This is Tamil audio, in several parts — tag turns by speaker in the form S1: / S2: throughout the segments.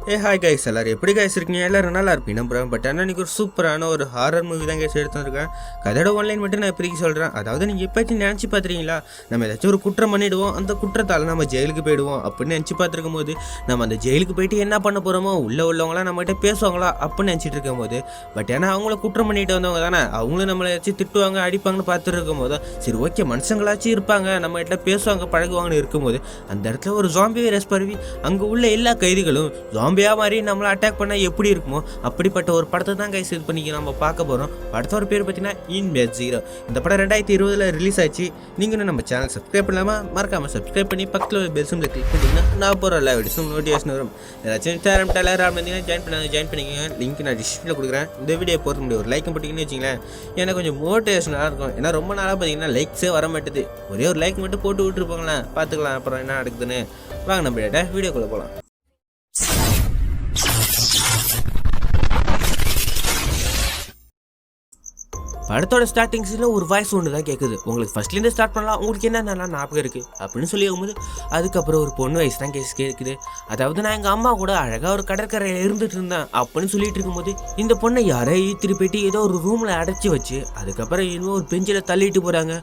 S1: ஹாய் கைஸ், எல்லாரும் எப்படி கைஸ் இருக்கீங்க? எல்லாரும் நல்லா இருப்பீங்க நம்புறேன். பட் ஆனால் இன்றைக்கி ஒரு சூப்பரான ஒரு ஹாரர் மூவி தான் கைஸ் எடுத்துருக்கேன். கதையோட ஒன்லைன் மட்டும் நான் இப்போதைக்கு சொல்கிறேன். அதாவது நீங்கள் எப்போச்சும் நினச்சி பார்த்துருக்கீங்களா, நம்ம ஏதாச்சும் ஒரு குற்றம் பண்ணிவிடுவோம், அந்த குற்றத்தால் நம்ம ஜெயிலுக்கு போயிடுவோம் அப்படின்னு நினச்சி பார்த்துருக்கும் போது, நம்ம அந்த ஜெயிலுக்கு போயிட்டு என்ன பண்ண போகிறோமோ, உள்ளவங்களாம் நம்மகிட்ட பேசுவாங்களா அப்படின்னு நினச்சிட்டு இருக்கும் போது, பட் ஏன்னா அவங்கள குற்றம் பண்ணிட்டு வந்தவங்க தானே, அவங்களும் நம்மளை ஏதாச்சும் திட்டுவாங்க அடிப்பாங்கன்னு பார்த்துட்டு இருக்கும் போது, சரி ஓகே மனுஷங்களாச்சும் இருப்பாங்க நம்மகிட்ட பேசுவாங்க பழகுவாங்கன்னு இருக்கும்போது, அந்த இடத்துல ஒரு ஜாம்பி வைரஸ் பரவி அங்கே உள்ள எல்லா கைதிகளும் ஜாம்பியா மாதிரி நம்மளை அட்டாக் பண்ண எப்படி இருக்குமோ அப்படிப்பட்ட ஒரு படத்தை தான் கைஸ் இது பண்ணி நம்ம பார்க்க போகிறோம். படத்தோட பேர் பார்த்தீங்கன்னா இன்வேட் ஜீரோ. இந்த படம் 2020 ரிலீஸ் ஆச்சு. நீங்களும் நம்ம சேனல் சப்ஸ்கிரைப் பண்ணாமல் மறக்காமல் சப்ஸ்கிரைப் பண்ணி பக்கத்தில் பெல் சிம்பிளை கிளிக் பண்ணிங்கன்னா நான் போகிற எல்லா வீடியோஸும் நோட்டிஃபிகேஷன் வரும். ஏதாச்சும் டெலகிராம் இருந்தீங்கன்னா ஜாயின் பண்ணிக்கோங்க. லிங்க் நான் டிஸ்கிரிப்ஷனில் கொடுக்குறேன். இந்த வீடியோ பொறுத்த முடியும் ஒரு லைக் போட்டிங்கன்னு வச்சிங்களேன், எனக்கு கொஞ்சம் மோட்டிவேஷனாக இருக்கும். ஏன்னா ரொம்ப நாளாக பார்த்தீங்கன்னா லைக்ஸே வர மாட்டேது. ஒரே ஒரு லைக் மட்டும் போட்டு விட்டுருப்பாங்களேன், பார்த்துக்கலாம் அப்புறம் என்ன நடக்குதுன்னு. வாங்க நம்ம வீடியோக்குள்ளே போகலாம். படத்தோட ஸ்டார்டிங் சீனில் ஒரு வாய்ஸ் ஒன்று தான் கேட்குது. உங்களுக்கு ஃபர்ஸ்ட்லேருந்து ஸ்டார்ட் பண்ணலாம், உங்களுக்கு என்ன ஞாபகம் இருக்குது அப்படின்னு சொல்லி ஆகும்போது அதுக்கப்புறம் ஒரு பொண்ணு வயசு தான் கேட்குது. அதாவது நான் எங்கள் அம்மா கூட அழகாக ஒரு கடற்கரையில் இருந்துட்டு இருந்தேன் அப்படின்னு சொல்லிட்டு இருக்கும்போது, இந்த பொண்ணை யாரோ ஈத்திரி போயிட்டு ஏதோ ஒரு ரூமில் அடைச்சி வச்சு அதுக்கப்புறம் இன்னும் ஒரு பெஞ்சில் தள்ளிட்டு போகிறாங்க.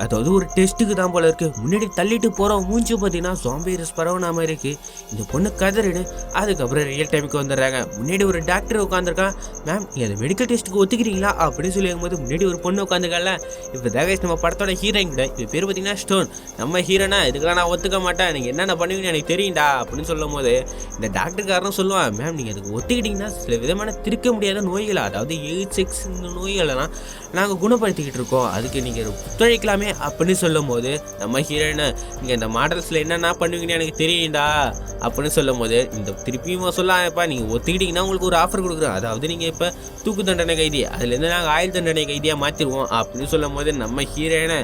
S1: அதாவது ஒரு டெஸ்ட்டுக்கு தான் போல இருக்கு. முன்னாடி தள்ளிட்டு போகிறோம் மூஞ்சி பார்த்தீங்கன்னா ஜாம்பி வைரஸ் பரவன மாதிரி இருக்கு. இந்த பொண்ணு கதறிடு. அதுக்கப்புறம் ரியல் டைமுக்கு வந்துடுறாங்க. முன்னாடி ஒரு டாக்டர் உட்காந்துருக்கான். மேம் நீங்கள் அந்த மெடிக்கல் டெஸ்ட்டுக்கு ஒத்துக்கிறீங்களா அப்படின்னு சொல்லி போது முன்னாடி ஒரு பொண்ணு உட்காந்துக்கல. இப்போ தேவேஷ் நம்ம படத்தோட ஹீரோயின் கூட இது பேர் பார்த்தீங்கன்னா ஸ்டோன். நம்ம ஹீரோனா இதுக்கெல்லாம் நான் ஒத்துக்க மாட்டேன், நீங்கள் என்னென்ன பண்ணுவீங்கன்னு எனக்கு தெரியும்டா அப்படின்னு சொல்லும் போது இந்த டாக்டருக்காரனும் சொல்லுவான், மேம் நீங்கள் அதுக்கு ஒத்துக்கிட்டீங்கன்னா சில விதமான திருக்க முடியாத நோய்களை, அதாவது எய்ட்ஸ் செக்ஸ் இந்த நோய்களெல்லாம் நாங்கள் குணப்படுத்திக்கிட்டு இருக்கோம், அதுக்கு நீங்கள் ஒத்துழைக்கலாமே அப்படின்னு சொல்லும் போது நம்ம ஹீரோயினை நீங்கள் இந்த மாடல்ஸில் என்னென்ன பண்ணுவீங்கன்னு எனக்கு தெரியும்டா அப்படின்னு சொல்லும் போது இந்த திருப்பியும் சொல்லாப்பா நீங்கள் ஒத்துக்கிட்டீங்கன்னா உங்களுக்கு ஒரு ஆஃபர் கொடுக்குறோம், அதாவது நீங்கள் இப்போ தூக்கு தண்டனை கைதி அதுலேருந்து நாங்கள் ஆயுள் தண்டனை கைதியாக மாற்றிடுவோம் அப்படின்னு சொல்லும் போது நம்ம ஹீரோயினை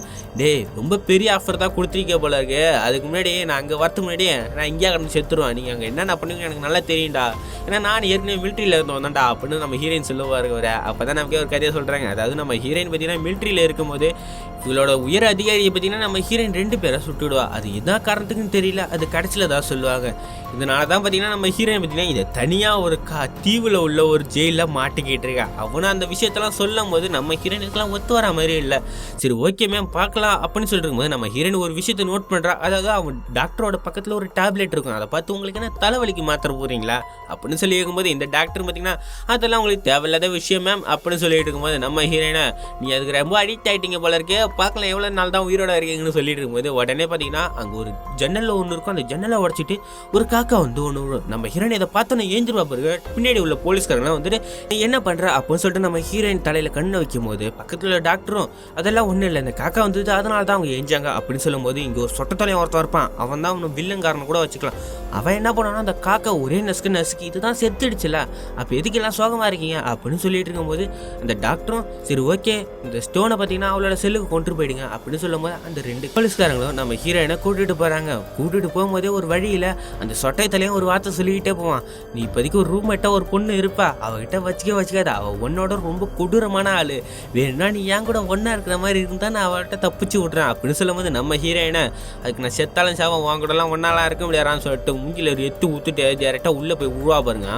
S1: ரொம்ப பெரிய ஆஃபர் தான் கொடுத்துருக்க போல இருக்கு, அதுக்கு முன்னாடி நான் அங்கே வரத்துக்கு முன்னாடியே நான் இங்கேயா கடந்து செத்துருவேன், நீங்கள் அங்கே என்னென்ன பண்ணுவீங்க எனக்கு நல்லா தெரியும்டா, ஏன்னா நான் ஏற்கனவே மிலிட்ரியில் இருந்து வந்தேன்டா அப்படின்னு நம்ம ஹீரோயின் சொல்லுவார். அப்போ தான் நமக்கே ஒரு கதையை சொல்கிறாங்க. அதாவது நம்ம ஹீரோயின் பார்த்தீங்கன்னா மிலிட்ரியில் இருக்கும்போது இவளோட உயர் அதிகாரியை பார்த்தீங்கன்னா நம்ம ஹீரோயின் 2 பேரை சுட்டுவிடுவா. அது என்ன காரணத்துக்குன்னு தெரியல, அது கடைசியில் தான் சொல்லுவாங்க. இதனால தான் பார்த்தீங்கன்னா நம்ம ஹீரோயின் பார்த்தீங்கன்னா இதை தனியாக ஒரு தீவில் உள்ள ஒரு ஜெயிலில் மாட்டிக்கிட்டு இருக்கா. அவனும் அந்த விஷயத்தெல்லாம் சொல்லும் போது நம்ம ஹீரோயினுக்கெல்லாம் ஒத்து வர மாதிரி இல்லை. சரி ஓகே மேம் பார்க்கலாம் அப்படின்னு சொல்லிட்டு போது நம்ம ஹீரோயின் ஒரு விஷயத்தை நோட் பண்ணுறா. அதாவது அவன் டாக்டரோட பக்கத்தில் ஒரு டேப்லெட் இருக்கும், அதை பார்த்து உங்களுக்கு என்ன தலைவலிக்கு மாத்திர போகிறீங்களா அப்படின்னு சொல்லி இருக்கும்போது இந்த டாக்டர் பார்த்தீங்கன்னா அதெல்லாம் உங்களுக்கு தேவையில்லாத விஷயம் மேம் அப்படின்னு சொல்லிட்டு இருக்கும்போது நம்ம ஹீரோயினை நீ அதுக்கு ரொம்ப அடிக்ட் ஆகிட்டீங்க போல இருக்கே, பார்க்கலாம் எவ்வளோ நாள் தான் உயிரோட இருக்கீங்கன்னு சொல்லிட்டு இருக்கும்போது உடனே பார்த்தீங்கன்னா அங்கே ஒரு ஜன்னலில் ஒன்று இருக்கும். அந்த ஜன்னலை உடச்சிட்டு ஒரு காக்கா வந்து ஒன்று நம்ம ஹீரோயின் இதை பார்த்தோன்னு ஏஞ்சிருவா பாருங்க. பின்னாடி உள்ள போலீஸ்காரங்களாம் வந்துட்டு நீ என்ன பண்ணுற அப்படின்னு சொல்லிட்டு நம்ம ஹீரோயின் தலையில் கண்ணை வைக்கும் போது பக்கத்தில் உள்ள டாக்டரும் அதெல்லாம் ஒன்றும் இல்லை இந்த காக்கா வந்துட்டு அதனால தான் அவங்க ஏஞ்சாங்க அப்படின்னு சொல்லும் போது இங்கே ஒரு சொட்டத்தலையும் ஒருத்தன் இருப்பான், அவன் தான் அவனு வில்லங்காரனை கூட வச்சுக்கலாம். அவன் என்ன பண்ணான்னா அந்த காக்கா ஒரே நசுக்கி இதுதான் செத்துடுச்சுல, அப்போ எதுக்கெல்லாம் சோகமாக இருக்கீங்க அப்படின்னு சொல்லிட்டு இருக்கும்போது அந்த டாக்டரும் சரி ஓகே இந்த ஸ்டோனை பார்த்தீங்கன்னா அவளோட செல்லுக்கு கொண்டு போயிடுங்க அப்படின்னு சொல்லும் போது அந்த 2 போலீஸ்காரங்களும் நம்ம ஹீரோயினை கூட்டிட்டு போகிறாங்க. கூட்டிட்டு போகும்போதே ஒரு வழியில் அந்த சொட்டை தலையும் ஒரு வார்த்தை சொல்லிக்கிட்டே போவான், நீ இப்போதைக்கு ஒரு ரூம்மேட்டாக ஒரு பொண்ணு இருப்பா, அவகிட்ட வச்சுக்காத, அவள் உன்னோட ரொம்ப கொடூரமான ஆள், வேணும்னா நீ ஏன் கூட ஒன்றா இருக்கிற மாதிரி இருந்தால் நான் அவள்கிட்ட தப்பிச்சு விட்றேன் அப்படின்னு சொல்லும் போது நம்ம ஹீரோயினை அதுக்கு நான் செத்தாலும் சாவம் உன் கூடலாம் ஒன்னாலாம் இருக்க முடியாதான்னு சொல்லிட்டு மூஞ்சில் ஒரு எத்து ஊற்றுட்டு டேரெக்டாக உள்ளே போய் உருவா பாருங்க.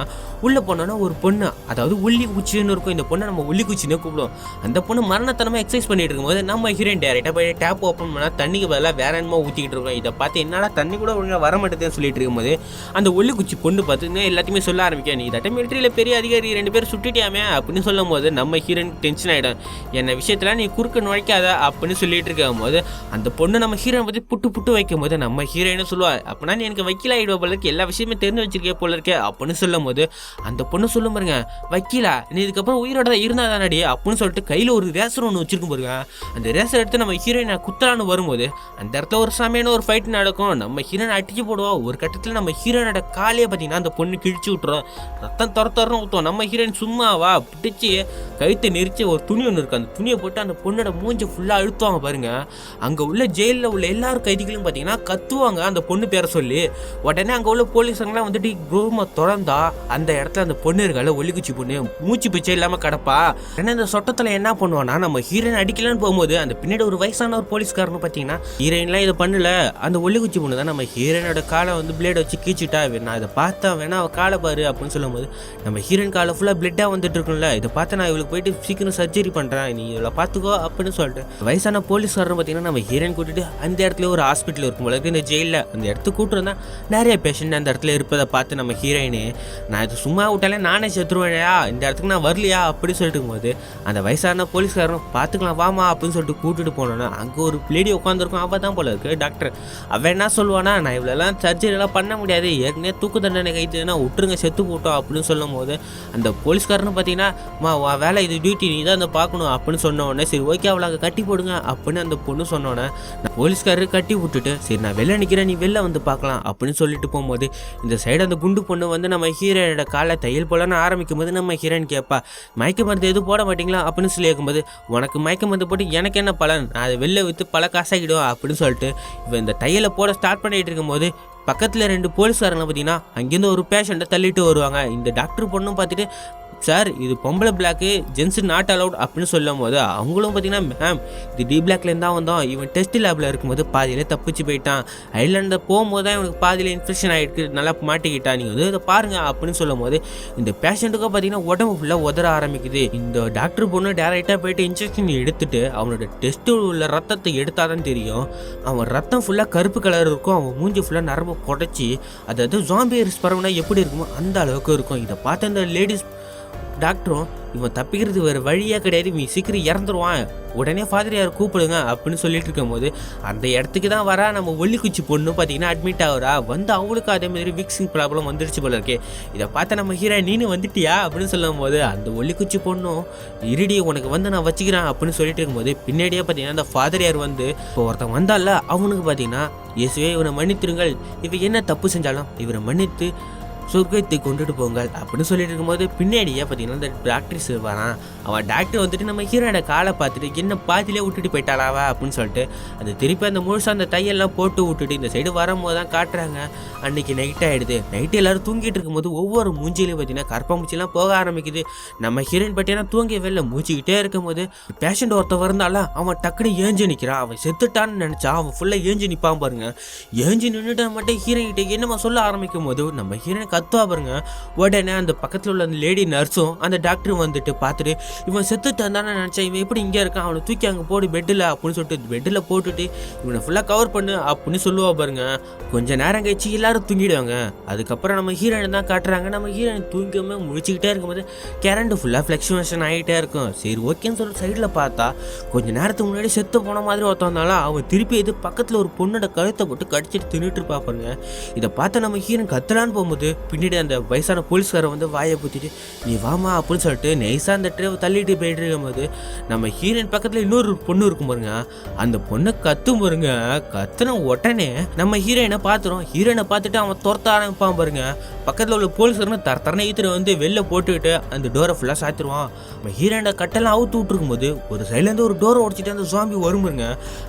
S1: உள்ளே போனோன்னா ஒரு பொண்ணு, அதாவது உள்ளி குச்சின்னு இருக்கும், இந்த பொண்ணை நம்ம உள்ளி குச்சின்னு கூப்பிடுவோம். அந்த பொண்ணு மரணத்தனமாக எக்ஸசைஸ் பண்ணிட்டு இருக்கும்போது நம்ம ஹீரோயின் டேரெக்டாக போய் டேப் ஓப்பன் பண்ணால் தண்ணிக்கு பதிலாக வேற என்னமோ ஊற்றிக்கிட்டு இருக்கோம். இதை பார்த்து என்னால் தண்ணி கூட ஒழுங்காக வர மாட்டேதுன்னு சொல்லிட்டு இருக்கும்போது அந்த ஒல்லி குச்சி பொண்ணு பார்த்துன்னு எல்லாத்தையுமே சொல்ல ஆரம்பிக்க, நீ இதாட்ட மிலிட்ரியில் பெரிய அதிகாரி 2 பேர் சுட்டுட்டியாமே அப்படின்னு சொல்லும் போது நம்ம ஹீரோயின் டென்ஷன் ஆகிடும். என்ன விஷயத்தில் நீ குறுக்க நுழைக்காத அப்படின்னு சொல்லிட்டு இருக்கும் போது அந்த பொண்ணு நம்ம ஹீரோயின் பற்றி புட்டு வைக்கும் போது நம்ம ஹீரோயினை சொல்லுவாள், அப்படின்னா நீ எனக்கு வக்கீல் ஆகிடுவா போல இருக்கு, எல்லா விஷயமே தெரிஞ்சு வச்சிருக்கே போல இருக்கே அப்படின்னு சொல்லும் போது அந்த பொண்ணு சொல்லும் பாருங்க, வக்கீலா நீ இதுக்கப்புறம் உயிரோட தான் இருந்தா தானடி அப்படின்னு சொல்லிட்டு கையில் ஒரு ரேசர் ஒன்று வச்சிருக்கும் பாருங்க. அந்த ரேசர் எடுத்து நம்ம ஹீரோயினை குத்தலான்னு வரும்போது அந்த இடத்துல ஒரு சமையான ஒரு ஃபைட் நடக்கும். நம்ம ஹீரோயினை அடிச்சு போடுவோம். ஒரு கட்டத்தில் நம்ம ஹீரோயினோட காலையே பார்த்தீங்கன்னா அந்த பொண்ணு கிழிச்சு விட்டுரும், ரத்தம் துரத்துறோம் ஊற்றுவோம். நம்ம ஹீரோயின் சும்மாவா பிடிச்சி கழுத்தை நெரிச்சு ஒரு துணி ஒன்று இருக்குது, அந்த துணியை போட்டு அந்த பொண்ணோட மூஞ்சி ஃபுல்லாக அழுத்துவாங்க பாருங்க. அங்கே உள்ள ஜெயிலில் உள்ள எல்லாரும் கைதிகளும் பார்த்தீங்கன்னா கத்துவாங்க அந்த பொண்ணு பேரை சொல்லி. உடனே அங்கே உள்ள போலீஸுங்களாம் வந்துட்டு ரூமை திறந்தா அந்த இடத்துல அந்த பொண்ணு இருக்கால ஒல்லிக்குச்சி பொண்ணு மூச்சு பிச்சை இல்லாமல் கிடப்பா. ஏன்னா இந்த சொட்டத்தில் என்ன என்ன பண்ணுவான்னா நம்ம ஹீரோயின் அடிக்கலான்னு போகும்போது அந்த பின்னாடி ஒரு வயசான ஒரு போலீஸ்காரனு பார்த்தீங்கன்னா ஹீரோயின்லாம் இதை பண்ணல, அந்த ஒல்லிக்குச்சி பொண்ணு தான் நம்ம ஹீரோயினோட காலை வந்து பிளேட் வச்சு கீச்சிட்டா. நான் இதை பார்த்தா வேணா அவள் காலை பாரு அப்படின்னு சொல்லும்போது நம்ம ஹீரோயின் காலை ஃபுல்லாக பிளட்டாக வந்துட்டு இருக்கும்ல, இதை பார்த்து நான் இவளுக்கு போயிட்டு சீக்கிரம் சர்ஜரி பண்ணுறேன், நீ இவளை பார்த்துக்கோ அப்படின்னு சொல்லிட்டு வயசான போலீஸ்காரன் பார்த்தீங்கன்னா நம்ம ஹீரோயின் கூட்டிட்டு அந்த இடத்துல ஒரு ஹாஸ்பிட்டல் இருக்கும் போல இந்த ஜெயிலில் அந்த இடத்துக்கு கூட்டு வந்தா நிறைய பேஷண்ட் அந்த இடத்துல இருப்பதை பார்த்து நம்ம ஹீரோயினே நான் இது சும்மா விட்டாலே நானே செத்துருவேன்யா, இந்த இடத்துக்கு நான் வரலையா அப்படின்னு சொல்லிட்டு போது அந்த வயசான போலீஸ்காரன் பார்த்துக்கலாம் வாமா அப்படின்னு சொல்லிட்டு கூட்டிட்டு போனோன்னா அங்கே ஒரு லேடி உட்காந்துருக்கும், அவள் தான் போல இருக்கு டாக்டர். அவன் என்ன சொல்லுவானா, நான் இவ்வளோலாம் சர்ஜரிலாம் பண்ண முடியாது, ஏற்கனவே தூக்கு தண்டனை கைத்துனா விட்டுருங்க செத்து போட்டோம் அப்படின்னு சொல்லும் போது அந்த போலீஸ்காரனு பார்த்தீங்கன்னா வேலை இது டியூட்டி நீ தான் அந்த பார்க்கணும் அப்படின்னு சொன்ன உடனே சரி ஓகே அவளை அங்கே கட்டி போடுங்க அப்படின்னு அந்த பொண்ணு சொன்னோன்னே நான் போலீஸ்காரரு கட்டி விட்டுட்டு சரி நான் வெளில நிற்கிறேன் நீ வெளில வந்து பார்க்கலாம் அப்படின்னு சொல்லிட்டு போகும்போது இந்த சைடு அந்த குண்டு பொண்ணு வந்து நம்ம ஹீரோனோட காலை தையல் போலன்னு ஆரம்பிக்கும் போது நம்ம ஹீரோயின் கேட்பா மயக்க மருந்து எதுவும் போட மாட்டீங்களா அப்படின்னு சொல்லி கேட்கும்போது உனக்கு மயக்க மருந்து போட்டு எனக்கு என்ன பலன், நான் அதை வெளில விற்று பல காசாகிடும் அப்படின்னு சொல்லிட்டு இப்போ இந்த தையலை போட ஸ்டார்ட் பண்ணிட்டு இருக்கும்போது பக்கத்தில் 2 போலீஸ்காரங்களை பார்த்தீங்கன்னா அங்கேருந்து ஒரு பேஷண்ட்டை தள்ளிட்டு வருவாங்க. இந்த டாக்டர் பொண்ணும் பார்த்துட்டு சார் இது பொம்பளை பிளாக்கு ஜென்ஸு நாட் அலவுட் அப்படின்னு சொல்லும் போது அவங்களும் பார்த்தீங்கன்னா மேம் இது டி பிளாக்லேருந்து தான் வந்தோம், இவன் டெஸ்ட் லேபில் இருக்கும்போது பாதியிலே தப்பிச்சு போயிட்டான், ஐலாண்டில் போகும்போது தான் இவனுக்கு பாதியில் இன்ஃபெக்ஷன் ஆகிருக்கு நல்லா மாட்டிக்கிட்டான், நீங்கள் வந்து இதை பாருங்கள் அப்படின்னு சொல்லும் போது இந்த பேஷண்ட்டுக்கும் பார்த்தீங்கன்னா உடம்பு ஃபுல்லாக உதற ஆரம்பிக்குது. இந்த டாக்டர் பொண்ணு டேரெக்டாக போயிட்டு இன்ஜெக்ஷன் எடுத்துட்டு அவனோட டெஸ்ட்டு உள்ள ரத்தத்தை எடுத்தால் தான் தெரியும் அவன் ரத்தம் ஃபுல்லாக கருப்பு கலர் இருக்கும், அவன் மூஞ்சி ஃபுல்லாக நரம்பு புடைச்சி அதாவது ஜாம்பியர்ஸ் பரவுனா எப்படி இருக்குமோ அந்த அளவுக்கு இருக்கும். இதை பார்த்து அந்த லேடிஸ் டாக்டரும் இவன் தப்பிக்கிறது வேறு வழியாக கிடையாது, இவன் சீக்கிரம் இறந்துருவான், உடனே ஃபாதர் யார் கூப்பிடுங்க அப்படின்னு சொல்லிட்டு இருக்கும் போது அந்த இடத்துக்கு தான் வரா நம்ம ஒல்லிக்குச்சி பொண்ணு பார்த்தீங்கன்னா அட்மிட் ஆகுறா. வந்து அவங்களுக்கு அதே மாதிரி விக்ஸிங் ப்ராப்ளம் வந்துடுச்சு போல இருக்கே. இதை பார்த்தா நம்ம ஹீரோ நீனு வந்துட்டியா அப்படின்னு சொல்லும் போது அந்த ஒல்லிக்குச்சி பொண்ணும் இருடி உனக்கு வந்து நான் வச்சுக்கிறேன் அப்படின்னு சொல்லிட்டு இருக்கும்போது பின்னாடியே பார்த்தீங்கன்னா அந்த ஃபாதர் யார் வந்து இப்போ ஒருத்தன் வந்தால அவனுக்கு பார்த்தீங்கன்னா இயேசுவே இவனை மன்னித்திருங்கள், இவன் என்ன தப்பு செஞ்சாலும் இவரை மன்னித்து சொர்க்கத்தை கொண்டுட்டு போங்கள் அப்படின்னு சொல்லிட்டு இருக்கும்போது பின்னாடியே பார்த்தீங்கன்னா இந்த டாக்டர்ஸ் வரான். அவன் டாக்டர் வந்துட்டு நம்ம ஹீரோட காலை பார்த்துட்டு என்ன பாதியிலே விட்டுட்டு போயிட்டாளாவா அப்படின்னு சொல்லிட்டு அது திருப்பி அந்த முழுசாக அந்த தையெல்லாம் போட்டு விட்டுட்டு இந்த சைடு வரும்போது தான் காட்டுறாங்க. அன்றைக்கி நைட் ஆகிடுது. நைட்டு எல்லோரும் தூங்கிட்டு இருக்கும்போது ஒவ்வொரு மூஞ்சிலையும் பார்த்தீங்கன்னா கற்பம்பூச்சிலாம் போக ஆரம்பிக்குது. நம்ம ஹீரோயின் பார்த்தீங்கன்னா தூங்கி வெளில மூச்சிக்கிட்டே இருக்கும்போது பேஷண்ட் ஒருத்தன் இருந்தாலும் அவன் டக்குனு ஏஞ்சி நிற்கிறான். அவன் செத்துட்டான்னு நினச்சா அவன் ஃபுல்லாக ஏஞ்சி நிற்பான் பாருங்க. ஏஞ்சி நின்றுட்டு மட்டும் ஹீரோயின் கிட்டே என்னமா சொல்ல ஆரம்பிக்கும் போது நம்ம ஹீரோயின் கத்துவா பாருங்க. உடனே அந்த பக்கத்தில் உள்ள அந்த லேடி நர்ஸும் அந்த டாக்டரும் வந்துட்டு பார்த்துட்டு இவன் செத்துட்டான் தானே நினச்சேன், இவன் எப்படி இங்கே இருக்கான், அவனை தூக்கி அங்கே போடு பெட்டில் அப்படின்னு சொல்லிட்டு பெட்டில் போட்டுட்டு இவனை ஃபுல்லாக கவர் பண்ணு அப்படின்னு சொல்லுவா பாருங்க. கொஞ்சம் நேரம் கழிச்சு எல்லாரும் தூங்கிடுவாங்க. அதுக்கப்புறம் நம்ம ஹீரோயின் தான் காட்டுறாங்க. நம்ம ஹீரோயின் தூங்காமல் முழிச்சிக்கிட்டே இருக்கும்போது கரண்ட் ஃபுல்லாக ஃப்ளக்சுவேஷன் ஆகிட்டே இருக்கும். சரி ஓகேன்னு சொல்லிட்டு சைடில் பார்த்தா கொஞ்சம் நேரத்துக்கு முன்னாடி செத்து போன மாதிரி ஒருத்தவந்தாலும் அவன் திருப்பி இது பக்கத்தில் ஒரு பொண்ணோட கழுத்தை போட்டு கடிச்சிட்டு தின்னுட்டு இருப்பா பாருங்க. இதை பார்த்து நம்ம ஹீரோயின் கத்தலான்னு போகும்போது பின்னாடி அந்த வயசான போலீஸ்காரை வந்து வாயை பூத்திட்டு நீ வாமா அப்படின்னு சொல்லிட்டு நைஸாக அந்த ட்ரேவை தள்ளிட்டு போயிட்டு இருக்கும்போது நம்ம ஹீரோயின் பக்கத்தில் இன்னொரு பொண்ணு இருக்கும் பாருங்க. அந்த பொண்ணை கத்தும் பாருங்க. கத்துன உடனே நம்ம ஹீரோயினை பார்த்துரும். ஹீரோயினை பார்த்துட்டு அவன் துரத்த ஆரம்பிப்பான் பாருங்க. பக்கத்தில் உள்ள போலீஸ்காரனை தரத்தரனை ஈத்துட்டு வந்து வெளில போட்டுக்கிட்டு அந்த டோரை ஃபுல்லாக சாத்திடுவான். நம்ம ஹீரோயினை கட்டெல்லாம் அவுத்து விட்டுருக்கும் போது ஒரு சைட்லேருந்து ஒரு டோரை உடச்சிட்டு அந்த ஜாம்பி வரும் பாருங்க.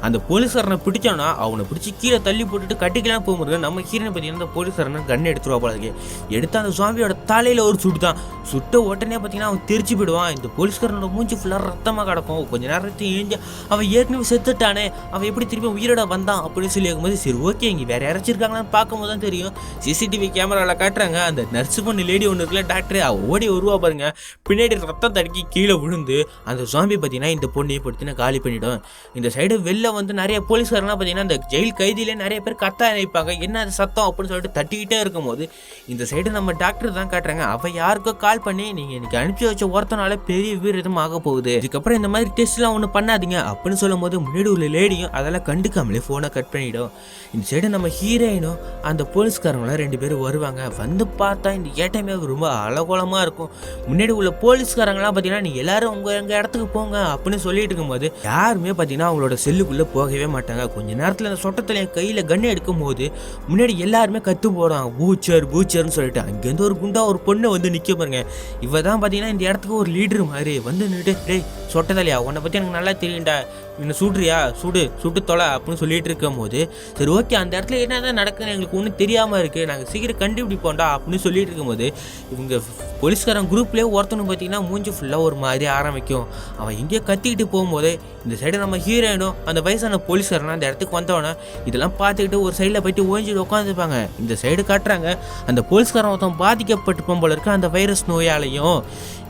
S1: அந்த போலீஸ்காரனை பிடிச்சானா அவனை பிடிச்சி கீழே தள்ளி போட்டுட்டு கட்டிக்கலாம் போகும்போது நம்ம ஹீரோனை பார்த்தீங்கன்னா அந்த போலீஸ்காரனை கண்ணை எடுத்துருவா போல இருக்கு. எடுத்து அந்த ஜாம்பியோட தலையில் ஒரு சுட்டு தான் சுட்ட உடனே பார்த்தீங்கன்னா அவன் தெரிச்சு போயிடுவான். இந்த போலீஸ்காரனோட மூஞ்சி ஃபுல்லாக ரத்தமாக கிடக்கும். கொஞ்ச நேரத்தை ஏஞ்சி அவன் ஏற்கனவே செத்துட்டானே, அவன் எப்படி திருப்பி உயிரோட வந்தான் அப்படின்னு சொல்லி இருக்கும்போது சரி ஓகே இங்கே வேறு யாராச்சும் இருக்காங்களான்னு பார்க்கும்போது தான் தெரியும். சிசிடிவி கேமராவில் காட்டுறாங்க. அந்த நர்ஸு பொண்ணு லேடி ஒன்று இருக்குல்ல டாக்டர், அவள் ஓடி வருவா பாருங்க. பின்னாடி ரத்தம் தடுக்கி கீழே விழுந்து அந்த ஜாம்பி பார்த்தீங்கன்னா இந்த பொண்ணையை படுத்தினா காலி பண்ணிவிடும். இந்த சைடு வெளில வந்து நிறைய போலீஸ்காரங்களாம் பார்த்தீங்கன்னா இந்த ஜெயில் கைதியிலே நிறைய பேர் கத்த நினைப்பாங்க. என்ன அது சத்தம் அப்படின்னு சொல்லிட்டு தட்டிக்கிட்டே இருக்கும்போது இந்த சைடு நம்ம டாக்டர் தான் காட்டுறாங்க. அவள் யாருக்கோ கால் பண்ணி நீங்கள் எனக்கு அனுப்பிச்சி வச்ச ஒருத்தனால பெரிய வீரதம் ஆக போகுது, இதுக்கப்புறம் இந்த மாதிரி டெஸ்ட்லாம் ஒன்றும் பண்ணாதீங்க அப்படின்னு சொல்லும் போது முன்னாடி உள்ள லேடியும் அதெல்லாம் கண்டுக்காமலே ஃபோனை கட் பண்ணிவிடும். இந்த சைடு நம்ம ஹீரோயினும் அந்த போலீஸ்காரங்களும் 2 பேரும் வருவாங்க. வந்து பார்த்தா இந்த ஏட்டையுமே ரொம்ப அலகோலமாக இருக்கும். முன்னாடி உள்ள போலீஸ்காரங்களாம் பார்த்தீங்கன்னா நீங்கள் எல்லாரும் எங்கள் இடத்துக்கு போங்க அப்படின்னு சொல்லிட்டு இருக்கும்போது யாருமே பார்த்தீங்கன்னா அவங்களோட செல்லுக்குள்ளே போகவே மாட்டாங்க. கொஞ்ச நேரத்தில் அந்த சொட்டத்தில் என் கையில் கண்ணை எடுக்கும் போது முன்னாடி எல்லாருமே கற்று போடுவாங்க பூச்சர் பூச்சர்னு சொல்லிட்டு. அங்கேருந்து ஒரு குண்டா ஒரு பொண்ணை வந்து நிற்க பாருங்க. இவ தான் பார்த்தீங்கன்னா இந்த இடத்துக்கு ஒரு லீடர் மாதிரி வந்து நின்றுட்டு டேய் சொட்டதலையா உன்னை பற்றி எனக்கு நல்லா தெரியும்டா, இன்னும் சுடுறியா சுட்டு தொலை அப்படின்னு சொல்லிட்டு இருக்கும் போது சரி ஓகே அந்த இடத்துல என்னதான் நடக்குதுன்னு எங்களுக்கு ஒன்றும் தெரியாமல் இருக்குது, நாங்கள் சீக்கிரம் கண்டுபிடிப்போம்டா அப்படின்னு சொல்லிட்டு இருக்கும்போது இவங்க போலீஸ்காரன் குரூப்லேயே ஒருத்தனும் பார்த்தீங்கன்னா மூஞ்சி ஃபுல்லாக ஒரு மாதிரி ஆரம்பிக்கும். அவன் எங்கேயோ கத்திக்கிட்டு போகும்போது இந்த சைடு நம்ம ஹீரோயினும் அந்த வயசான போலீஸ்காரனா அந்த இடத்துக்கு வந்தவொடனே இதெல்லாம் பார்த்துக்கிட்டு ஒரு சைடில் போயிட்டு ஓஞ்சிட்டு உட்காந்துருப்பாங்க. இந்த சைடு காட்டுறாங்க அந்த போலீஸ்காரன் ஒருத்தன் பாதிக்கப்பட்டிருப்போம் போல இருக்க அந்த வைரஸ் நோயாலையும்.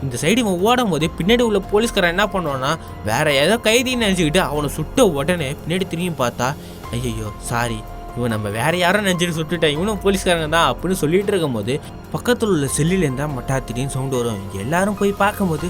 S1: இந்த சைடு இவன் ஓடும் போது பின்னாடி உள்ள போலீஸ்காரன் என்ன பண்ணுவான்னா வேற ஏதோ கைதின்னு நினச்சிக்கிட்டு அவனை சுட்ட உடனே பின்னாடி திரும்பி பார்த்தா ஐயோ சாரி இவன் நம்ம வேற யாரும் நினச்சிட்டு சுட்டுட்டேன், இவனும் போலீஸ்காரங்க தான் அப்படின்னு சொல்லிட்டு இருக்கும்போது பக்கத்தில் உள்ள செல்லிலேருந்து தான் மட்டா திடீர்னு சவுண்டு வரும். எல்லாரும் போய் பார்க்கும்போது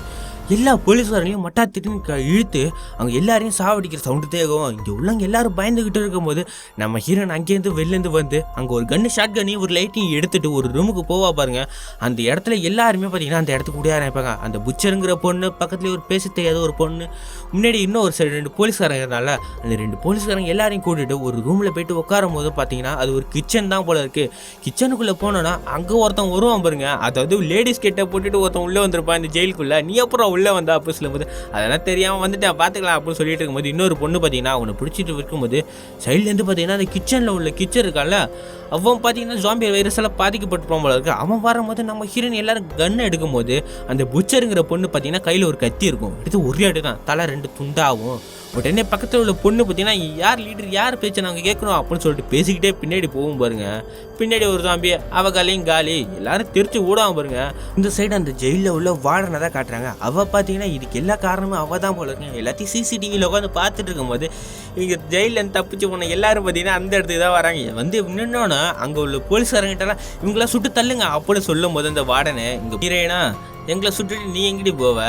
S1: எல்லா போலீஸ்காரங்களையும் மட்டா திடீர்னு இழுத்து அவங்க எல்லாரையும் சாவடிக்கிற சவுண்டு தேகும். இங்கே உள்ளவங்க எல்லாரும் பயந்துக்கிட்டு இருக்கும்போது நம்ம ஹீரோன் அங்கேருந்து வெளிலேருந்து வந்து அங்கே ஒரு கன்று ஷார்ட் கன்னையும் ஒரு லைட்டையும் எடுத்துகிட்டு ஒரு ரூமுக்கு போவா பாருங்க. அந்த இடத்துல எல்லாருமே பார்த்தீங்கன்னா அந்த இடத்துக்கு கூட ஆரம்பிப்பாங்க. அந்த புச்சருங்கிற பொண்ணு பக்கத்துலேயே ஒரு பேச தெரியாத ஒரு பொண்ணு, முன்னாடி இன்னும் ஒரு சைடு 2 போலீஸ்காரங்க இருந்தால அந்த 2 போலீஸ்காரங்க எல்லாரையும் கூட்டிட்டு ஒரு ரூமில் போயிட்டு உட்காரும் போது பார்த்தீங்கன்னா அது ஒரு கிச்சன் தான் போல இருக்குது. கிச்சனுக்குள்ளே போனோன்னா அங்கே ஒருத்தன் வருவான் பாருங்க, அதாவது லேடிஸ் கிட்ட போட்டுட்டு ஒருத்தன் உள்ளே வந்திருப்பான் இந்த ஜெயிலுக்குள்ளே. நீ அப்புறம் உள்ளே வந்தா அப்போ சொல்லும்போது அதெல்லாம் தெரியாமல் வந்துட்டு பார்த்துக்கலாம் அப்படின்னு சொல்லிட்டு இருக்கும்போது இன்னொரு பொண்ணு பார்த்தீங்கன்னா அவனை பிடிச்சிட்டு இருக்கும்போது சைட்லேருந்து பார்த்தீங்கன்னா அந்த கிச்சனில் உள்ள கிச்சன் இருக்கான்ல அவன் பார்த்தீங்கன்னா ஜாம்பி வைரஸ் எல்லாம் பாதிக்கப்பட்டு போல இருக்கு. அவன் வரும்போது நம்ம ஹீரோயின் எல்லாரும் கன் எடுக்கும்போது அந்த புச்சருங்கிற பொண்ணு பார்த்தீங்கன்னா கையில் ஒரு கத்தி இருக்கும், எடுத்து ஒரே அடி தான் தலை 2 துண்டாகும். உடனே பக்கத்தில் உள்ள பொண்ணு பார்த்தீங்கன்னா யார் லீடர் யார் பேச்சு நாங்கள் கேட்கணும் அப்படின்னு சொல்லிட்டு பேசிக்கிட்டே பின்னாடி போகும் பாருங்க. பின்னாடி ஒரு ஜாம்பி அவகாலையும் காலி எல்லாரும் தெரிச்சு ஓடாம பாருங்க. இந்த சைடு அந்த ஜெயிலில் உள்ள வார்டனை தான் காட்டுறாங்க. அவள் பார்த்தீங்கன்னா இதுக்கு எல்லா காரணமும் அவள் தான் போல இருக்கு. எல்லாத்தையும் சிசிடிவியில் உட்காந்து பார்த்துட்டு இருக்கும்போது இங்கே ஜெயிலில் தப்பிச்சு போன எல்லாரும் பார்த்தீங்கன்னா அந்த இடத்துக்கு தான் வராங்க. வந்து நின்னோன்னா அங்கே உள்ள போலீஸ்காரங்கிட்டலாம் இவங்களாம் சுட்டு தள்ளுங்க அப்படின்னு சொல்லும் போது அந்த வார்டனை இங்கே ஹீரோயினா எங்களை சுட்டுட்டு நீ எங்கிட்டு போவ,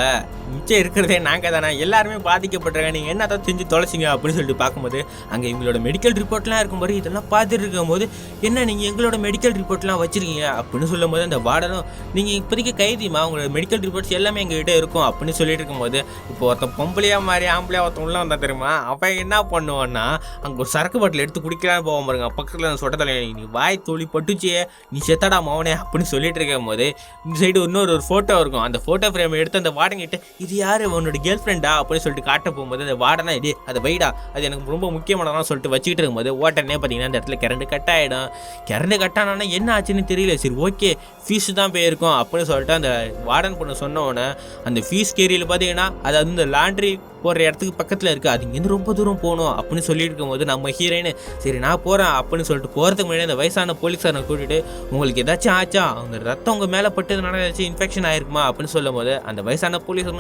S1: மிச்சம் இருக்கிறதே நாங்கள் தானே, எல்லாருமே பாதிக்கப்பட்டிருக்காங்க, நீங்கள் என்ன தான் செஞ்சு தொலைச்சிங்க அப்படின்னு சொல்லிட்டு பார்க்கும்போது அங்கே இவங்களோட மெடிக்கல் ரிப்போர்ட்லாம் இருக்கும்போது இதெல்லாம் பார்த்துட்டு இருக்கும்போது என்ன நீங்கள் எங்களோட மெடிக்கல் ரிப்போர்ட்லாம் வச்சுருக்கீங்க அப்படின்னு சொல்லும் போது அந்த வார்டனும் நீங்கள் இப்போதைக்கு கைதிமா உங்களோட மெடிக்கல் ரிப்போர்ட்ஸ் எல்லாமே எங்ககிட்ட இருக்கும் அப்படின்னு சொல்லிட்டு இருக்கும்போது இப்போ ஒருத்தன் பொம்பளையாக மாதிரி ஆம்பளையாக ஒருத்தன் உள்ள வந்தா தெரியுமா, அவன் என்ன பண்ணுவான்னா அங்கே ஒரு சரக்கு பாட்டில் எடுத்து குடிக்கலான்னு போக பாருங்க. பக்கத்தில் அந்த சொட்ட தலையை நீ வாய் தோழி பட்டுச்சியே நீ செத்தடா மவனே அப்படின்னு சொல்லிட்டு இருக்கும் போது இந்த சைடு இன்னொரு ஃபோட்டோ இருக்கும். அந்த ஃபோட்டோ ஃப்ரேம் எடுத்து அந்த வார்டன் கிட்ட இது யாரு உன்னோட கேர்ள் ஃப்ரெண்டா அப்படின்னு சொல்லிட்டு காட்ட போகும்போது அந்த வார்டனா இதே அதை வைடா அது எனக்கு ரொம்ப முக்கியமானதான் சொல்லிட்டு வச்சுக்கிட்டு இருக்கும்போது உடனே பார்த்தீங்கன்னா அந்த இடத்துல கரண்ட் கட் ஆகிடும். கரண்ட் கட் ஆனா என்ன ஆச்சுன்னு தெரியல. சரி ஓகே ஃபீஸ் தான் போயிருக்கும் அப்படின்னு சொல்லிட்டு அந்த வார்டன் பொண்ணு சொன்னோன்னே அந்த ஃபீஸ் கேரியில் பார்த்தீங்கன்னா அதாவது இந்த லாண்ட்ரி போகிற இடத்துக்கு பக்கத்தில் இருக்குது, அது இங்கேருந்து ரொம்ப தூரம் போகணும் அப்படின்னு சொல்லிட்டு இருக்கும்போது நம்ம ஹீரோயின் சரி நான் போகிறேன் அப்படின்னு சொல்லிட்டு போகிறதுக்கு முன்னாடி அந்த வயசான போலீஸாரை கூட்டிட்டு உங்களுக்கு ஏதாச்சும் ஆச்சா அவங்க ரத்தம் உங்கள் மேலே பட்டதுனால ஏதாச்சும் இன்ஃபெக்ஷன் ஆயிருக்குமா அப்படின்னு சொல்லும் போது அந்த வயசான போலீஸ்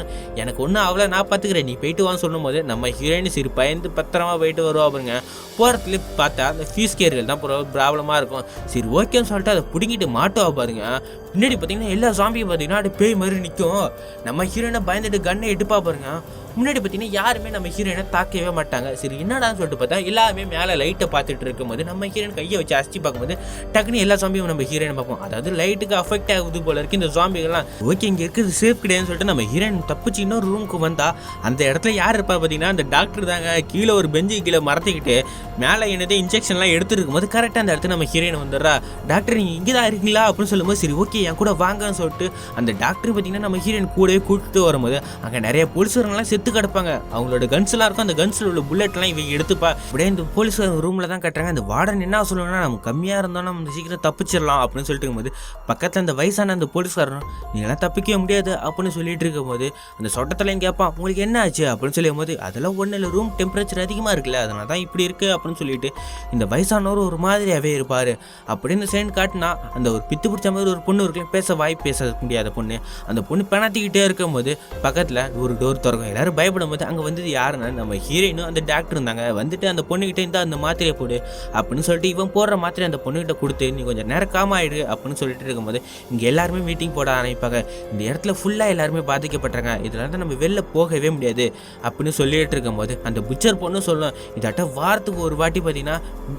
S1: எனக்கு ஒன்றும் அவ்வளோ நான் பார்த்துக்கிறேன் நீ போயிட்டு வான்னு சொல்லும் போது நம்ம ஹீரோயின் சரி பயந்து பத்திரமா போயிட்டு வருவா பாருங்க. போகிறதுல பார்த்தா அந்த ஃபீஸ் கேரியல் தான் ப்ராப்ளமாக இருக்கும். சரி ஓகேன்னு சொல்லிட்டு அதை பிடிங்கிட்டு மாட்டுவா பாருங்க. பின்னாடி பார்த்தீங்கன்னா எல்லா சாம்பியும் பார்த்தீங்கன்னா அது பேய் மாதிரி நிற்கும். நம்ம ஹீரோயினை பயந்துட்டு கண்ணை எடுப்பா பாருங்க. முன்னாடி பார்த்தீங்கன்னா யாருமே நம்ம ஹீரோயினை தாக்கவே மாட்டாங்க. சரி என்னடான்னு சொல்லிட்டு பார்த்தா எல்லாருமே மேலே லைட்டை பார்த்துட்டு இருக்கும்போது நம்ம ஹீரோயின் கையை வச்சு அசிச்சு பார்க்கும்போது டக்குன்னு எல்லா சாம்பியும் நம்ம ஹீரோயினை பார்ப்போம். அதாவது லைட்டுக்கு அஃபெக்ட் ஆகுது போல இருக்கு இந்த சாம்பிகள்லாம். ஓகே இங்கே இருக்கிறது சேஃப் கிடையாதுன்னு சொல்லிட்டு நம்ம ஹீரோயின் தப்பிச்சு இன்னொரு ரூமுக்கு வந்தா அந்த இடத்துல யார் இருப்பா பார்த்தீங்கன்னா அந்த டாக்டர் தாங்க. கீழே ஒரு பெஞ்சு கீழே மறத்திக்கிட்டு மேலே என்னதே இன்ஜெக்ஷன்லாம் எடுத்துருக்கும் போது கரெக்டாக அந்த இடத்துல நம்ம ஹீரோயின் வந்துடுறா. டாக்டர் நீங்கள் இங்கே தான் இருக்கீங்களா அப்படின்னு சொல்லும்போது சரி ஓகே என் கூட வாங்கன்னு சொல்லிட்டு அந்த டாக்டர் பார்த்தீங்கன்னா நம்ம ஹீரோயின் கூடவே கூட்டிட்டு வரும்போது அங்கே நிறைய போலீஸ்காரங்களாம் செத்து கிடப்பாங்க. அவங்களோட கன்ஸ் எல்லாம் இருக்கும். அந்த கன்ஸ்ல உள்ள புல்லட் எல்லாம் இவங்க எடுத்துப்பா. அப்படியே இந்த போலீஸ் ரூம்ல தான் கட்டுறாங்க. அந்த வார்டன் என்ன சொல்லணும்னா நம்ம கம்மியா இருந்தோம்னா நம்ம சீக்கிரம் தப்பிச்சிடலாம் அப்படின்னு சொல்லிட்டு இருக்கும்போது பக்கத்துல அந்த வயசான அந்த போலீஸ்காரனும் நீங்களாம் தப்பிக்கவே முடியாது அப்படின்னு சொல்லிட்டு இருக்கும்போது அந்த சொட்டத்தலையும் கேட்பான் உங்களுக்கு என்ன ஆச்சு அப்படின்னு சொல்லும் போது அதெல்லாம் ஒன்றும் இல்லை ரூம் டெம்பரேச்சர் அதிகமாக இருக்குல்ல அதனால தான் இப்படி இருக்கு அப்படின்னு சொல்லிட்டு இந்த வயசானவர் ஒரு மாதிரியாவே இருப்பாரு. அப்படின்னு சேர்ந்து காட்டினா அந்த ஒரு பித்து பிடிச்ச மாதிரி ஒரு பொண்ணு இருக்குல்ல பேச முடியாத பொண்ணு அந்த பொண்ணு பிணத்திக்கிட்டே இருக்கும்போது பக்கத்தில் ஒரு டோர் திறக்கும். எல்லாரும் பயப்படும் போது அங்கே வந்து யாருன்னா நம்ம ஹீரோயினும் அந்த டாக்டர் இருந்தாங்க. வந்துட்டு அந்த பொண்ணுகிட்ட இருந்தால் அந்த மாத்திரையை போடு அப்படின்னு சொல்லிட்டு இவன் போடுற மாத்திரை அந்த பொண்ணுகிட்ட கொடுத்து நீ கொஞ்சம் நேரம் காமாயிடு அப்படின்னு சொல்லிட்டு இருக்கும்போது இங்கே எல்லாருமே மீட்டிங் போட ஆரம்பிப்பாங்க. இந்த இடத்துல ஃபுல்லாக எல்லாருமே பாதிக்கப்பட்டாங்க. இதெல்லாம் தான் நம்ம வெளில போகவே முடியாது அப்படின்னு சொல்லிட்டு இருக்கும்போது அந்த புச்சர் பொண்ணு சொல்லும் இதாட்ட வாரத்துக்கு ஒரு வாட்டி பார்த்தீங்கன்னா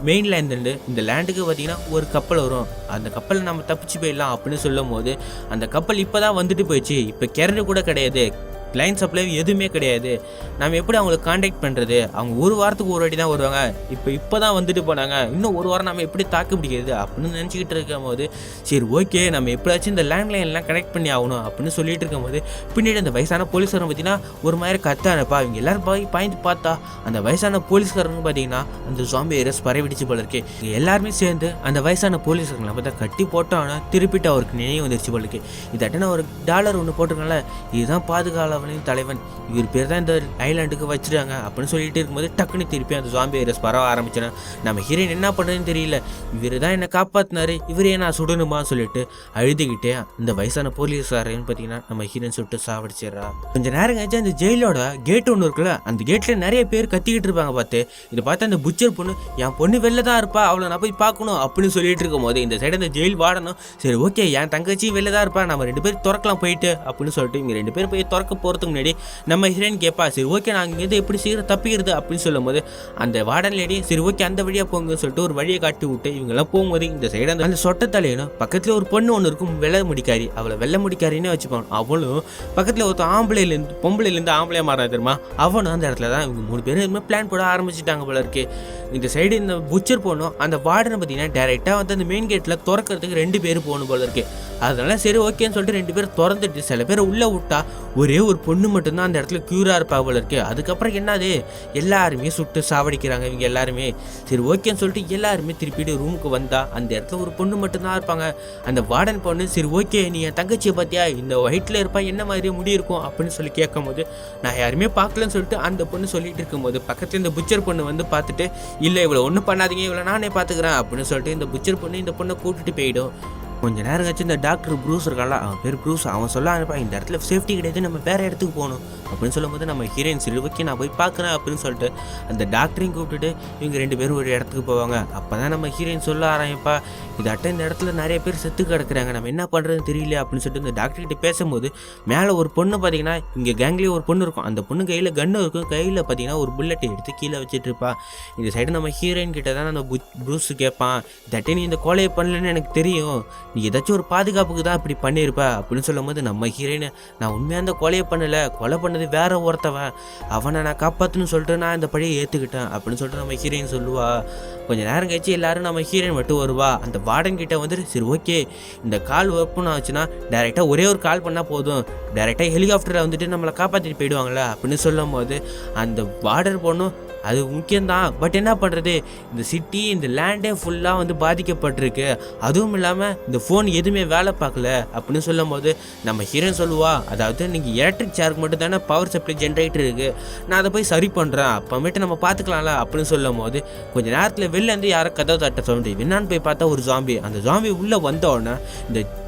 S1: மெயின் லேண்ட் இந்த லேண்டுக்கு பார்த்தீங்கன்னா ஒரு கப்பல் வரும். அந்த கப்பலை நம்ம தப்பிச்சு போயிடலாம் அப்படின்னு சொல்லும் போது அந்த கப்பல் இப்போ தான் வந்துட்டு போயிடுச்சு. இப்போ கரண்ட் கூட கிடையாது. லைன் சப்ளை எதுவுமே கிடையாது, நம்ம எப்படி அவங்களுக்கு காண்டாக்ட் பண்ணுறது, அவங்க ஒரு வாரத்துக்கு ஒரு வாட்டி தான் வருவாங்க, இப்போ தான் வந்துட்டு போனாங்க, இன்னும் ஒரு வாரம் நம்ம எப்படி தாக்கு பிடிக்கிறது அப்படின்னு நினச்சிக்கிட்டு இருக்கும் போது சரி ஓகே நம்ம எப்படியாச்சும் இந்த லேண்ட்லைன்லாம் கனெக்ட் பண்ணி ஆகணும் அப்படின்னு சொல்லிட்டு இருக்கும் போது பின்னாடி அந்த வயசான போலீஸ்காரன் பார்த்தீங்கன்னா ஒரு மாதிரி கத்தானப்பா. இவங்க எல்லாரும் பாய்ந்து பார்த்தா அந்த வயசான போலீஸ்காரங்க பார்த்தீங்கன்னா அந்த ஜாம்பி வைரஸ் பரவிடுச்சு போல இருக்கு. எல்லாருமே சேர்ந்து அந்த வயசான போலீஸ்காரங்களை பார்த்தா கட்டி போட்டோன்னா திருப்பிட்டு அவருக்கு நினைவு வந்துருச்சு போல இருக்கு. இதாட்ட ஒரு டாலர் ஒன்று போட்டிருக்கனால இதுதான் பாதுகாவலின் தலைவன், இவர் பேர் தான் இந்த ஐலாண்டுக்கு வச்சிருக்காங்க அப்படின்னு சொல்லிட்டு இருக்கும்போது டக்குன்னு திருப்பி அந்த ஜாம்பி வைரஸ் பரவ ஆரம்பிச்சேன்னா நம்ம ஹீரோயின் என்ன பண்ணுறதுன்னு தெரியல. இவர் தான் என்னை காப்பாற்றினாரு, இவரே நான் சுடணுமா சொல்லிட்டு அழுதுகிட்டே இந்த வயசான போலீஸ்காரன்னு பார்த்தீங்கன்னா நம்ம ஹீரோயின் சுட்டு சாவடிச்சிடறா. கொஞ்சம் நேரம் கழிச்சு அந்த ஜெயிலோட கேட் ஒன்று இருக்குல்ல, அந்த கேட்டில் நிறைய பேர் கத்திக்கிட்டு இருப்பாங்க. இதை பார்த்து அந்த புச்சர் பொண்ணு என் பொண்ணு வெளில தான் இருப்பா, அவளை நான் போய் பார்க்கணும் அப்படின்னு சொல்லிட்டு இருக்கும் போது இந்த சைடு அந்த ஜெயில் வாடணும் சரி ஓகே என் தங்கச்சி வெளில தான் இருப்பா, நம்ம 2 பேரும் திறக்கலாம் போயிட்டு அப்படின்னு சொல்லிட்டு இங்கே 2 பேர் போய் திறக்க போகிறதுக்கு முன்னாடி நம்ம ஹீரோயின் கேட்பா சரி ஓகே நாங்கள் இங்கேருந்து எப்படி சீக்கிரம் தப்பிக்கிறது அப்படின்னு சொல்லும் போது அந்த வார்டன் லேடி சரி ஓகே அந்த வழியாக போங்கன்னு சொல்லிட்டு ஒரு வழியை காட்டி விட்டு இவங்கெல்லாம் போகும்போது இந்த சைடு அந்த சொட்ட தலையனும் பக்கத்தில் ஒரு பொண்ணு ஒன்று இருக்கும் வெள்ளை முடிக்காரி, அவளை வெள்ளை முடிக்காரின்னே வச்சுப்பாங்க. அவளும் பக்கத்தில் ஒருத்தர் பொம்பளையிலேருந்து ஆம்பளையா மாறா தெரியுமா, அவனும் அந்த இடத்துல தான் இவங்க 3 பேரும் பிளான் போட ஆரம்பிச்சுட்டாங்க போல இருக்கு. இந்த சைடு இந்த புச்சர் போகணும், அந்த வார்டனை பார்த்தீங்கன்னா டேரெக்டாக வந்து அந்த மெயின் கேட்டில் திறக்கிறதுக்கு 2 பேர் போகணும் போல இருக்கு. அதனால சரி ஓகேன்னு சொல்லிட்டு 2 பேர் திறந்துட்டு சில பேர் உள்ளே விட்டா ஒரே ஒரு பொண்ணு மட்டும்தான் அந்த இடத்துல க்யூராக இருப்பா போல இருக்கு. அதுக்கப்புறம் என்னது எல்லாருமே சுட்டு சாவடிக்கிறாங்க இவங்க எல்லாருமே. சரி ஓகேன்னு சொல்லிட்டு எல்லாருமே திருப்பிட்டு ரூமுக்கு வந்தா அந்த இடத்துல ஒரு பொண்ணு மட்டும்தான் இருப்பாங்க. அந்த வார்டன் பொண்ணு சரி ஓகே நீ என் தங்கச்சியை பார்த்தியா இந்த ஒயிட்டில் இருப்பா என்ன மாதிரி முடி இருக்கும் அப்படின்னு சொல்லி கேட்கும் போது நான் யாருமே பார்க்கலன்னு சொல்லிட்டு அந்த பொண்ணு சொல்லிட்டு இருக்கும்போது பக்கத்தில் இந்த புச்சர் பொண்ணு வந்து பார்த்துட்டு இல்லை இவ்வளோ ஒன்றும் பண்ணாதீங்க இவ்வளோ நானே பார்த்துக்கிறேன் அப்படின்னு சொல்லிட்டு இந்த புச்சர் பொண்ணு இந்த பொண்ணை கூட்டிட்டு போயிடும். கொஞ்சம் நேரம் கழிச்சு இந்த டாக்டர் ப்ரூஸ் இருக்கான்ல, அவன் பேர் ப்ரூஸ், அவன் சொல்ல ஆரம்பிப்பான் இந்த இடத்துல சேஃப்டி கிடையாது நம்ம வேறு இடத்துக்கு போகணும் அப்படின்னு சொல்லும் போது நம்ம ஹீரோயின் சரி ஓகே நான் போய் பார்க்குறேன் அப்படின்னு சொல்லிட்டு அந்த டாக்டரையும் கூப்பிட்டுட்டு இவங்க 2 பேரும் ஒரு இடத்துக்கு போவாங்க. அப்போ தான் நம்ம ஹீரோயின் சொல்ல ஆரம்பிப்பா இதாட்ட இந்த இடத்துல நிறைய பேர் செத்து கிடக்குறாங்க நம்ம என்ன பண்ணுறதுன்னு தெரியல அப்படின்னு சொல்லிட்டு இந்த டாக்டர்கிட்ட பேசும்போது மேலே ஒரு பொண்ணு பார்த்தீங்கன்னா இங்கே கேங்லேயே ஒரு பொண்ணு இருக்கும், அந்த பொண்ணு கையில் கன்னு இருக்கும், கையில் பார்த்தீங்கன்னா ஒரு புல்லட் எடுத்து கீழே வச்சுட்டு இருப்பா. இந்த சைடு நம்ம ஹீரோயின் கிட்ட தான் அந்த ப்ரூஸ் கேட்பான் இதாட்டே நீ இந்த கொலையை பண்ணலன்னு எனக்கு தெரியும், நீ ஏதாச்சும் ஒரு பாதுகாப்புக்கு தான் இப்படி பண்ணியிருப்ப அப்படின்னு சொல்லும் போது நம்ம ஹீரோயின் நான் உண்மையாக அந்த கொலையை பண்ணலை, கொலை பண்ணது வேற ஒருத்தவன், அவனை நான் காப்பாற்றுன்னு சொல்லிட்டு நான் இந்த பழியை ஏற்றுக்கிட்டேன் அப்படின்னு சொல்லிட்டு நம்ம ஹீரோயின் சொல்லுவா. கொஞ்சம் நேரம் கழிச்சு எல்லாரும் நம்ம ஹீரோயின் மட்டும் வருவா. அந்த வார்டன் கிட்ட வந்துட்டு சரி ஓகே இந்த கால் ஒர்க் பண்ண ஆச்சுன்னா டேரெக்டாக ஒரே ஒரு கால் பண்ணால் போதும், டேரெக்டாக ஹெலிகாப்டரை வந்துட்டு நம்மளை காப்பாற்றிட்டு போயிடுவாங்களே அப்படின்னு சொல்லும் போது அந்த வார்டர் பொண்ணும் அது முக்கியம்தான் பட் என்ன பண்ணுறது இந்த சிட்டி இந்த லேண்டே ஃபுல்லாக வந்து பாதிக்கப்பட்டிருக்கு, அதுவும் இல்லாமல் இந்த ஃபோன் எதுவுமே வேலை பார்க்கல அப்படின்னு சொல்லும் போது நம்ம ஹீரோயின் சொல்லுவா அதாவது நீங்கள் எலக்ட்ரிக் சேருக்கு மட்டும் தானே பவர் சப்ளை ஜென்ரேட்டர் இருக்குது, நான் அதை போய் சரி பண்ணுறேன் அப்புறமேட்டு நம்ம பார்த்துக்கலாம்ல அப்படின்னு சொல்லும் போது கொஞ்சம் நேரத்தில் வெளிலேருந்து யாரோ கதவை தட்ட சவுண்டு என்னான்னு போய் பார்த்தா ஒரு ஜாம்பி. அந்த ஜாம்பி உள்ளே வந்த உடனே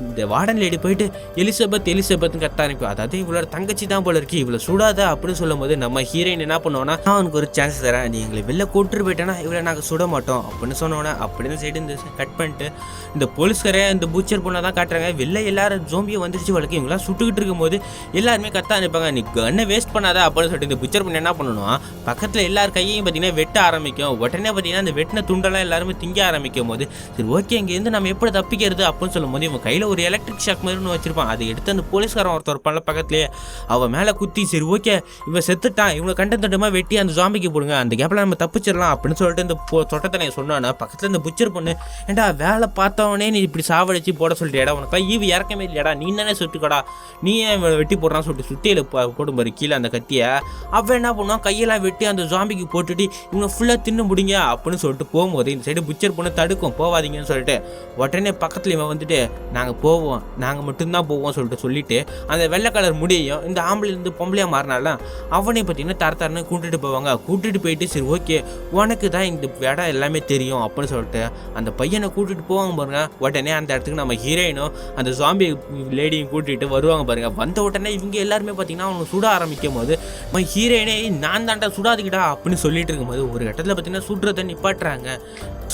S1: இந்த வார்டன் லேடி போயிட்டு எலிசபெத்னு கத்த ஆரம்பிக்கும், அதாவது இவளோட தங்கச்சி தான் போல இருக்கு இவ்வளோ சுடாத அப்படின்னு சொல்லும் போது நம்ம ஹீரோயின் என்ன பண்ணுவோன்னா நான் அவனுக்கு ஒரு சான்ஸ் தரேன், நீ எங்களை வெளில கூப்பிட்டு போயிட்டேன்னா இவளை நாங்கள் சுட மாட்டோம் அப்படின்னு சொன்னோன்னே அப்படின்னு சைடு இந்த கட் பண்ணிட்டு இந்த போலீஸ்காரே இந்த பூச்சர் பொண்ணை தான் காட்டுறாங்க. வெளில எல்லாரும் ஜோம்பியை வந்துருச்சு வழக்கு இவங்களாம் சுட்டுக்கிட்டு இருக்கும்போது எல்லாருமே கத்த அனுப்பாங்க நீ கண்ணை வேஸ்ட் பண்ணாத அப்படின்னு சொல்லிட்டு இந்த பூச்சர் பொண்ணு என்ன பண்ணணும் பக்கத்தில் எல்லார் கையையும் பார்த்தீங்கன்னா வெட்ட ஆரம்பிக்கும். உடனே பார்த்தீங்கன்னா அந்த வெட்டின துண்டெல்லாம் எல்லாருமே திங்க ஆரம்பிக்கும் போது சரி ஓகே இங்கேருந்து நம்ம எப்படி தப்பிக்கிறது அப்படின்னு சொல்லும் போது இவன் கையில் ஒரு எலக்ட்ரிக் ஷாக் மாதிரி ஒன்று வச்சிருப்பான். அதை எடுத்து அந்த போலீஸ்காரன் ஒருத்தர் பண்ணல பக்கத்துலேயே அவன் மேலே குத்தி சரி ஓகே இவன் செத்துட்டான் இவனை கண்டத்தட்டமாக வெட்டி அந்த ஜாம்பிக்கு போடுங்க அந்த கேப்பில் நம்ம தப்பிச்சிடலாம் அப்படின்னு சொல்லிட்டு இந்த தொட்டத்தனை சொன்னான்னா பக்கத்தில் இந்த புச்சர் பொண்ணு ஏண்டா வேலை பார்த்தவனே நீ இப்படி சாவடிச்சு போட சொல்லிட்டேடா உனக்கு ஈவு இறக்கமே இல்லையாடா நீ தானே சுட்டுக்கடா நீ ஏன் வெட்டி போடுறான்னு சொல்லிட்டு சுட்டியில் போடும் பாரு கீழே அந்த கத்தியை அவன் என்ன பண்ணுவான் கையெல்லாம் வெட்டி அந்த ஜாம்பிக்கு போட்டுட்டு இவங்க ஃபுல்லாக தின்னு முடிங்க அப்படின்னு சொல்லிட்டு போகும்போது இந்த சைடு புச்சர் பொண்ணு தடுக்கும் போவாதீங்கன்னு சொல்லிட்டு உடனே பக்கத்தில் இவன் வந்துட்டு நாங்கள் போவோம் நாங்கள் மட்டும்தான் போவோம் சொல்லிட்டு அந்த வெள்ளை கலர் முடியையும் இந்த ஆம்பளைலேருந்து பொம்பளையாக மாறினால அவனே பார்த்தீங்கன்னா தரன்னு கூட்டிட்டு போவாங்க. கூட்டிட்டு போயிட்டு சரி ஓகே உனக்கு தான் இந்த இடம் எல்லாமே தெரியும் அப்படின்னு சொல்லிட்டு அந்த பையனை கூட்டிட்டு போவாங்க பாருங்க. உடனே அந்த இடத்துக்கு நம்ம ஹீரோயினும் அந்த ஜாம்பி லேடியும் கூட்டிட்டு வருவாங்க பாருங்க. வந்த உடனே இவங்க எல்லாருமே பார்த்தீங்கன்னா அவங்க சுட ஆரம்பிக்கும் போது ஹீரோயினே நான் தாண்டா சுடாதுக்கிட்டா அப்படின்னு சொல்லிட்டு இருக்கும்போது ஒரு இடத்துல பார்த்தீங்கன்னா சுடுறதை நிப்பாட்டுறாங்க.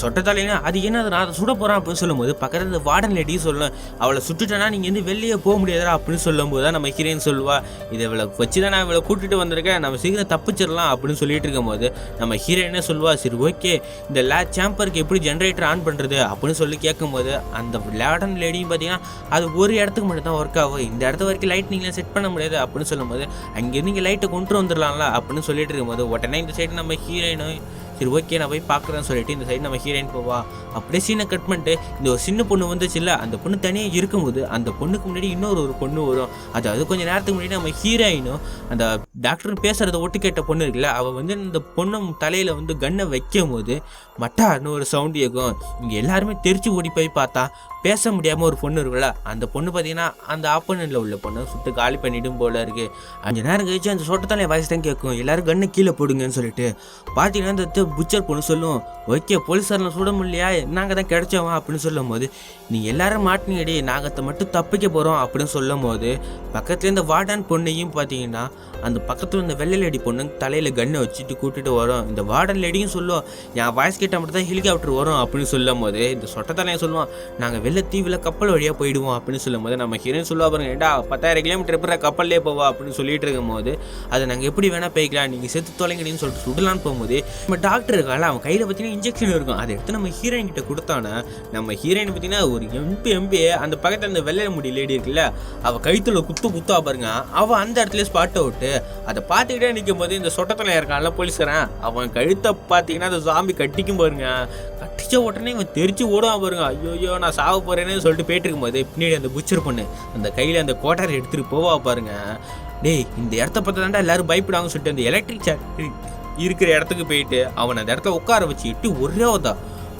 S1: சொட்டத்தாலேன்னா அது என்ன நான் அதை சுட போகிறேன் அப்படின்னு சொல்லும்போது பக்கத்தில் வார்டன் லேடியும் சொல்லணும் அவளை சுட்டுட்டேன்னா நீங்கள் வந்து வெளியே போக முடியாதா அப்படின்னு சொல்லும் போது தான் நம்ம ஹீரோயின் சொல்லுவா இதை இவளை வச்சு தான் நான் இவளை கூட்டிட்டு வந்திருக்கேன் நம்ம சீக்கிரம் தப்பிச்சிடலாம் அப்படின்னு சொல்லிட்டு இருக்கும்போது போது நம்ம ஹீரோயினே சொல்லுவா, சரி ஓகே இந்த சேம்பருக்கு எப்படி ஜென்ரேட்டர் ஆன் பண்ணுறது அப்படின்னு சொல்லி கேட்கும்போது அந்த லேடன் லேடியும் பார்த்தீங்கன்னா அது ஒரு இடத்துக்கு மட்டும் தான் ஒர்க் ஆகும், இந்த இடத்து வரைக்கும் லைட் நீங்களே செட் பண்ண முடியாது அப்படின்னு சொல்லும்போது அங்கேருந்து நீங்கள் லைட்டை கொண்டு வந்துடலாம்ல அப்படின்னு சொல்லிட்டு இருக்கும்போது உடனே இந்த சைடு நம்ம ஹீரோயினும் சரி ஓகே நான் போய் பார்க்குறேன்னு சொல்லிட்டு இந்த சைடு நம்ம ஹீரோயின் போவா. அப்படியே சீனை கட் பண்ணிட்டு இந்த ஒரு சின்ன பொண்ணு வந்துச்சுல்ல, அந்த பொண்ணு தனியாக இருக்கும்போது அந்த பொண்ணுக்கு முன்னாடி ஒரு பொண்ணு வரும். அதாவது கொஞ்சம் நேரத்துக்கு முன்னாடி நம்ம ஹீரோயினும் அந்த டாக்டர் பேசுகிறத ஒட்டு கேட்ட பொண்ணு இருக்குல்ல, அவள் வந்து இந்த பொண்ணு தலையில் வந்து கன்னை வைக்கும் போது மட்டான்னு ஒரு சவுண்ட் கேட்கும். இங்கே எல்லாருமே தெரிச்சு ஓடி போய் பார்த்தா பேச முடியாமல் ஒரு பொண்ணு இருக்குல்ல, அந்த பொண்ணு பார்த்தீங்கன்னா அந்த ஆப்போனண்ட்டில் உள்ள பொண்ணு சுட்டு காலி பண்ணிடும் போல இருக்குது. கொஞ்ச நேரம் கழிச்சு அந்த சொட்டத்தாலே வாய்ஸ் தான் கேட்கும், எல்லாரும் கண்ணை கீழே போடுங்கன்னு சொல்லிட்டு. பார்த்தீங்கன்னா இந்த புச்சர் பொண்ணு சொல்லும், ஓகே போலீஸாரெலாம் சுட முடியலையா, நாங்கள் தான் கிடைச்சோம் அப்படின்னு சொல்லும் போது நீங்கள் எல்லாரும் மாட்டினீங்கடி, நாங்கள் மட்டும் தப்பிக்க போகிறோம் அப்படின்னு சொல்லும் போது பக்கத்துல இந்த வார்டன் பொண்ணையும் பார்த்தீங்கன்னா அந்த பக்கத்தில் இந்த வெள்ளை லேடி பொண்ணு தலையில் கன்னை வச்சுட்டு கூட்டிகிட்டு வரும். இந்த வார்டன் லேடியும் சொல்லுவோம், என் வாய்ஸ் கேட்டால் மட்டும் தான் ஹெலிகாப்டர் வரும் அப்படின்னு சொல்லும் போது இந்த சொட்டத்தலையும் சொல்லுவான், நாங்கள் வெள்ளை தீவில் கப்பல் வழியாக போயிடுவோம் அப்படின்னு சொல்லும் போது நம்ம ஹீரோயின் சொல்லுவா, பாருங்க ஏண்டா 10,000 கிலோமீட்டர் எப்படி கப்பல்லே போவா அப்படின்னு சொல்லிட்டு இருக்கும் போது அதை நாங்கள் எப்படி வேணால் போய்க்கலாம், நீங்கள் செத்து தொலைங்கன்னு சொல்லிட்டு சுடலான்னு போகும்போது நம்ம டாக்டர் இருக்கால அவன் கையில் பார்த்தீங்கன்னா இன்ஜெக்ஷன் இருக்கும், அதை எடுத்து நம்ம ஹீரோயின் கிட்ட கொடுத்தானே நம்ம ஹீரோயின் பார்த்தீங்கன்னா ஒரு எம்பி அந்த பக்கத்தில் அந்த வெள்ளை முடி லேடி இருக்குல்ல, அவள் கைத்துல குத்தா பாருங்க, அவள் அந்த இடத்துல ஸ்பாட் அவுட்டு. அதை பார்த்துக்கிட்டே நிற்கும் போது இந்த சொட்டத்தில் இருக்கான்ல போலீஸ்காரன், அவன் கழுத்தை பார்த்தீங்கன்னா அந்த சாம்பி கட்டிக்கும் பாருங்க, கட்டிச்ச உடனே இவன் தெரிச்சு ஓடுவான் பாருங்க, ஐயோ நான் சாக போறேன்னு சொல்லிட்டு போயிட்டு இருக்கும்போது பின்னாடி அந்த புச்சர் பொண்ணு அந்த கையில் அந்த கோட்டாரை எடுத்துகிட்டு போவா பாருங்க. டேய் இந்த இடத்த பார்த்து தாண்டா எல்லாரும் பயப்படாங்கன்னு சொல்லிட்டு அந்த எலக்ட்ரிக் சேர் இருக்கிற இடத்துக்கு போயிட்டு அவனை அந்த இடத்துல உட்கார வச்சுக்கிட்டு ஒரே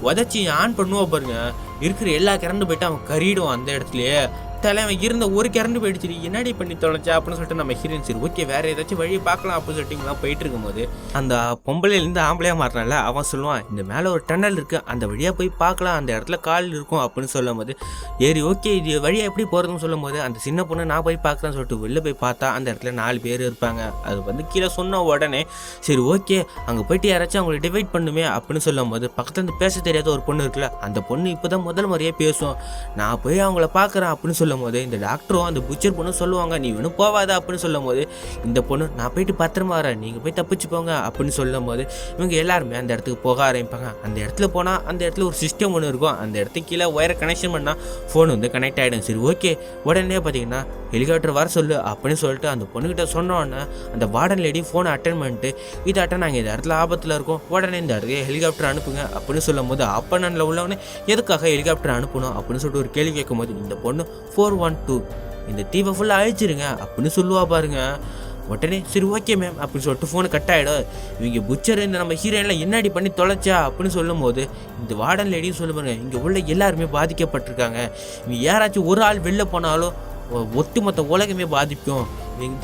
S1: உதச்சி ஆன் பண்ணுவா பாருங்க, இருக்கிற எல்லா கரண்டும் போயிட்டு அவன் கறிடுவான் அந்த இடத்துலயே. தலைவன் இருந்த ஒரு கரண்ட் போயிடுச்சு, என்னடி பண்ணி தொலைச்சா அப்படின்னு சொல்லிட்டு நம்ம ஹீரோயின் சரி ஓகே வேற ஏதாச்சும் வழியை பார்க்கலாம் அப்படின்னு சொல்லிட்டு இங்கெல்லாம் போயிட்டு இருக்கும்போது அந்த பொம்பளையிலேருந்து ஆம்பளையா மாறினால அவன் சொல்லுவான், இந்த மேலே ஒரு டன்னல் இருக்குது, அந்த வழியாக போய் பார்க்கலாம், அந்த இடத்துல கால் இருக்கும் அப்படின்னு சொல்லும் போது ஏறி ஓகே இது வழியாக எப்படி போகிறதுன்னு சொல்லும் போது அந்த சின்ன பொண்ணு நான் போய் பார்க்குறேன்னு சொல்லிட்டு வெளில போய் பார்த்தா அந்த இடத்துல 4 பேர் இருப்பாங்க. அது வந்து கீழே சொன்ன உடனே சரி ஓகே அங்கே போயிட்டு யாராச்சும் அவங்களை டிவைட் பண்ணுமே அப்படின்னு சொல்லும் போது பக்கத்துல இருந்து பேச தெரியாத ஒரு பொண்ணு இருக்குல்ல, அந்த பொண்ணு இப்போ தான் முதல் முறையாக பேசும், நான் போய் அவங்கள பார்க்குறேன் அப்படின்னு சொல்லும் போது இந்த டாக்டரும் அந்த புச்சர் பொண்ணு சொல்லுவாங்க, நீ இன்னும் போவாத அப்படின்னு சொல்லும் போது இந்த பொண்ணு நான் போயிட்டு பத்திரமா வரேன், நீங்கள் போய் தப்பிச்சு போங்க அப்படின்னு சொல்லும் போது இவங்க எல்லாருமே அந்த இடத்துக்கு போக ஆரம்பிப்பாங்க. அந்த இடத்துல போனால் அந்த இடத்துல ஒரு சிஸ்டம் ஒன்று இருக்கும், அந்த இடத்துக்கு கீழே ஒயரை கனெக்ஷன் பண்ணால் ஃபோன் வந்து கனெக்ட் ஆகிடும். சரி ஓகே உடனே பார்த்தீங்கன்னா ஹெலிகாப்டர் வர சொல்லு அப்படின்னு சொல்லிட்டு அந்த பொண்ணுக்கிட்ட சொன்னோன்னே அந்த வார்டன் லேடி ஃபோனை அட்டன் பண்ணிட்டு இதாட்ட நாங்கள் இந்த இடத்துல ஆபத்தில் இருக்கோம், உடனே இந்த இடத்துல ஹெலிகாப்டர் அனுப்புங்க அப்படின்னு சொல்லும் போது அப்பனில் உள்ளவனே எதுக்காக ஹெலிகாப்டர் அனுப்பணும் அப்படின்னு சொல்லிட்டு ஒரு கேள்வி கேட்கும் போது இந்த பொண்ணு 412 இந்த தீவை ஃபுல்லாக அழிச்சிருங்க அப்படின்னு சொல்லுவா பாருங்க. உடனே சரி ஓகே மேம் அப்படின்னு சொல்லிட்டு ஃபோனை கட் ஆகிடும். இவங்க புச்சர் இந்த நம்ம ஹீரோயினில் என்னடி பண்ணி தொலைச்சா அப்படின்னு சொல்லும் போது இந்த வார்டன் லேடியும் சொல்லுவாங்க, இங்கே உள்ள எல்லாருமே பாதிக்கப்பட்டிருக்காங்க, இவங்க யாராச்சும் ஒரு ஆள் வெளில போனாலும் ஒட்டுமொத்த உலகமே பாதிக்கும்,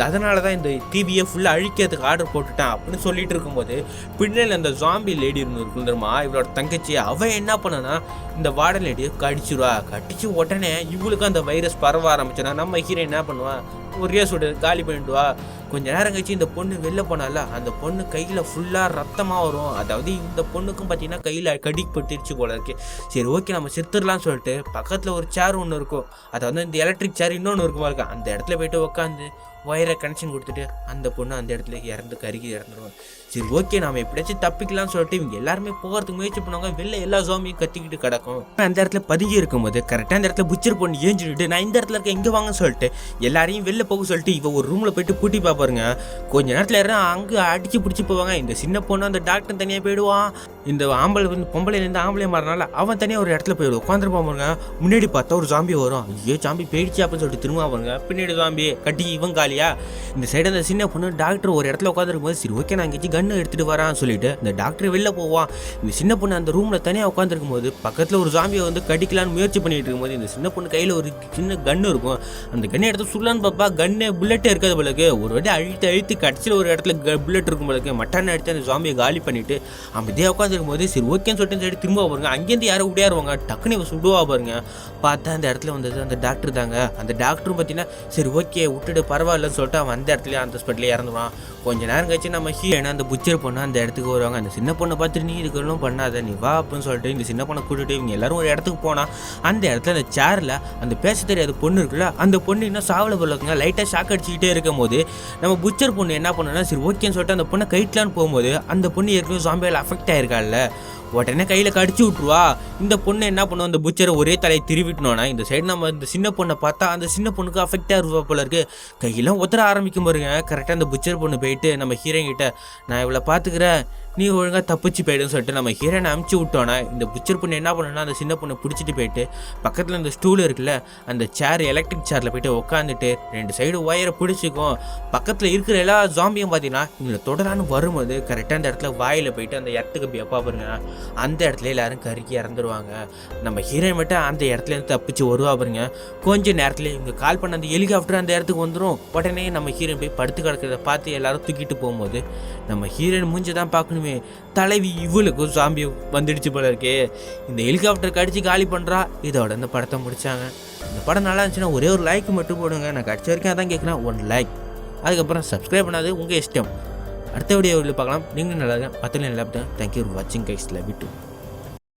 S1: அதனால தான் இந்த டிவியை ஃபுல்லாக அழிக்கிறதுக்கு ஆர்டர் போட்டுட்டேன் அப்படின்னு சொல்லிட்டு இருக்கும்போது பின்னாடி அந்த ஜாம்பி லேடி இருக்கும் தெரியுமா இவளோட தங்கச்சி, அவன் என்ன பண்ணனா இந்த வார்டன் லேடியை கடிச்சிடுவா. கடிச்சு உடனே இவளுக்கு அந்த வைரஸ் பரவ ஆரம்பிச்சுன்னா நம்ம ஹீரோயின் என்ன பண்ணுவான் ஒரே சுடு காலி பண்ணிடுவா. கொஞ்ச நேரம் கழிச்சு இந்த பொண்ணு வெளில போனால அந்த பொண்ணு கையில் ஃபுல்லாக ரத்தமாக வரும், அதாவது இந்த பொண்ணுக்கும் பார்த்தீங்கன்னா கையில் கடிப்பட்டுருச்சு போல இருக்கு. சரி ஓகே நம்ம செத்துடலாம்னு சொல்லிட்டு பக்கத்தில் ஒரு சேர் ஒன்று இருக்கும், அதாவது இந்த எலக்ட்ரிக் சேர் இன்னொன்று இருக்குமா இருக்கா, அந்த இடத்துல போயிட்டு உட்காந்து ஒயரை கனெக்ஷன் கொடுத்துட்டு அந்த பொண்ணு அந்த இடத்துல கருகி இறந்துருவாங்க. சரி ஓகே நம்ம எப்படியாச்சும் தப்பிக்கலாம்னு சொல்லிட்டு இவங்க எல்லாருமே போகிறதுக்கு முயற்சி பண்ணுவாங்க. வெளில எல்லா ஜாமியும் கத்திக்கிட்டு கிடக்கும். அந்த இடத்துல பதுங்கி இருக்கும்போது கரெக்டாக அந்த இடத்துல புச்சர் பொண்ணு ஏஞ்சிட்டு நான் இந்த இடத்துல இருக்க எங்கே வாங்கன்னு சொல்லிட்டு எல்லாரையும் வெளில போக சொல்லிட்டு இவ ஒரு ரூமில் போயிட்டு பூட்டி பார்ப்பாருங்க. கொஞ்ச நேரத்தில் யாரும் அங்கே அடிச்சு பிடிச்சி போவாங்க. இந்த சின்ன பொண்ணு அந்த டாக்டர் தனியாக போயிடுவான், இந்த ஆம்பளை வந்து பொம்பளைலேருந்து ஆம்பளை மாறினால அவன் தனியாக ஒரு இடத்துல போயிடுவோம் உட்காந்துருப்பான் பாருங்க. முன்னாடி பார்த்தா ஒரு ஜாம்பி வரும், ஐயோ ஜாம்பி போயிடுச்சு அப்படின்னு சொல்லிட்டு திரும்ப பாருங்க பின்னாடி ஜாம்பி கட்டி இவன் காலியா. இந்த சைடு அந்த சின்ன பொண்ணு டாக்டர் ஒரு இடத்துல உட்காந்துருக்கும் போது சரி ஓகே நான் இங்கே கன்று எடுத்துகிட்டு வரான்னு சொல்லிட்டு இந்த டாக்டர் வெளில போவான். இந்த சின்ன பொண்ணு அந்த ரூமில் தனியாக உட்காந்துருக்கும் போது பக்கத்தில் ஒரு ஜாம்பியை வந்து கடிக்கலான்னு முயற்சி பண்ணிட்டு இருக்கும்போது இந்த சின்ன பொண்ணு கையில் ஒரு சின்ன கன்று இருக்கும், அந்த கண்ணை எடுத்து சுடலான்னு பார்ப்பா, கண்ணு புல்லட்டே இருக்காது போலக்கு. ஒரு வாட்டி அழுத்தி கடைசியில் ஒரு இடத்துல புல்லட் இருக்கும் போலக்கு மட்டான அடித்து அந்த ஜாம்பியை காலி பண்ணிட்டு அமைதியாக உட்காந்துருக்கும் போது சரி ஓகேன்னு சொல்லிட்டு சைடு திரும்ப பாருங்க. அங்கேருந்து யாரும் உடையாருவாங்க, டக்குன்னு இவன் சுடுவா பாருங்க. பார்த்தா அந்த இடத்துல வந்தது அந்த டாக்டர் தாங்க. அந்த டாக்டரும் பார்த்தீங்கன்னா சரி ஓகே விட்டுட்டு பரவாயில்லன்னு சொல்லிட்டு அவன் அந்த இடத்துல அந்த ஹாஸ்பிட்டலே இறந்துவான். கொஞ்ச நேரம் கழிச்சு நம்ம ஹீரோயின் அந்த புச்சர் பொண்ணு அந்த இடத்துக்கு வருவாங்க. அந்த சின்ன பொண்ணை பார்த்துட்டு நீ இதுக்கெல்லாம் பண்ணாத, நீ வா அப்படின்னு சொல்லிட்டு இந்த சின்ன பொண்ணை கூட்டிட்டு இவங்க எல்லாரும் ஒரு இடத்துக்கு போனால் அந்த இடத்துல அந்த சேரில் அந்த பேச தெரியாத பொண்ணு இருக்குல்ல, அந்த பொண்ணு இன்னும் சாவல போலக்குங்க. லைட்டாக ஷாக் அடிச்சுக்கிட்டே இருக்கும் போது நம்ம புச்சர் பொண்ணு என்ன பண்ணுன்னா சரி ஓகேன்னு சொல்லிட்டு அந்த பொண்ணை கைட்லான்னு போகும்போது அந்த பொண்ணு ஏற்கனவே ஜாம்பியால் அஃபெக்ட் ஆயிருக்காள்ல, உடனே கையில் கடிச்சு விட்ருவா. இந்த பொண்ணு என்ன பண்ணுவோம், அந்த புச்சரை ஒரே தலையை திருவிட்டனோன்னா இந்த சைடு நம்ம இந்த சின்ன பொண்ணை பார்த்தா அந்த சின்ன பொண்ணுக்கு அஃபெக்டாக இருப்பா போல இருக்கு. கையெல்லாம் ஒத்தர ஆரம்பிக்கும் பாருங்க. கரெக்டாக அந்த புச்சர் பொண்ணு போயிட்டு நம்ம ஹீரோயின் கிட்ட நான் இவ்வளோ பார்த்துக்கிறேன், நீ ஒழுங்காக தப்பிச்சு போயிடுன்னு சொல்லிட்டு நம்ம ஹீரோனை அமுச்சு விட்டோன்னா இந்த புச்சர் பொண்ணு என்ன பண்ணுன்னா அந்த சின்ன பொண்ணை பிடிச்சிட்டு போயிட்டு பக்கத்தில் அந்த ஸ்டூல் இருக்குல்ல, அந்த சேர் எலக்ட்ரிக் சேரில் போயிட்டு உட்காந்துட்டு 2 சைடு ஒயரை பிடிச்சிக்கும். பக்கத்தில் இருக்கிற எல்லா ஜாம்பியும் பார்த்தீங்கன்னா இவங்களை தொடரான்னு வரும்போது கரெக்டாக அந்த இடத்துல வாயில் போயிட்டு அந்த இடத்துக்கு எப்பா பாருங்க அந்த இடத்துல எல்லாரும் கருக்கி இறந்துருவாங்க. நம்ம ஹீரோயின் மட்டும் அந்த இடத்துலேருந்து தப்பிச்சு வருவா பாருங்க. கொஞ்சம் நேரத்தில் இவங்க கால் பண்ண அந்த ஹெலிகாப்டர் அந்த இடத்துக்கு வந்துடும். உடனே நம்ம ஹீரோயின் போய் படுத்து கிடக்கிறத பார்த்து எல்லாரும் தூக்கிட்டு போகும்போது நம்ம ஹீரோயின் மூஞ்சி தான் பார்க்கணுமே, தலைவி இவளுக்கும் ஜாம்பி வந்துடுச்சு போல இருக்கே. இந்த ஹெலிகாப்டர் கடிச்சு காலி பண்ணுறா. இதோட இந்த படத்தை முடிச்சாங்க. இந்த படம் நல்லா இருந்துச்சுன்னா ஒரே ஒரு லைக் மட்டும் போடுங்க. நான் கடிச்ச வரைக்கும் அதான் கேட்குறேன், 1 லைக். அதுக்கப்புறம் சப்ஸ்கிரைப் பண்ணாது உங்கள் இஷ்டம். அடுத்த வீடியோவில் பார்க்கலாம். நீங்களும் நல்லா இருக்கேன், பத்திரம் நல்லா பார்த்தேன். தேங்க்யூ ஃபார் வாட்சிங் கைஸ், லவ் யூ டூ.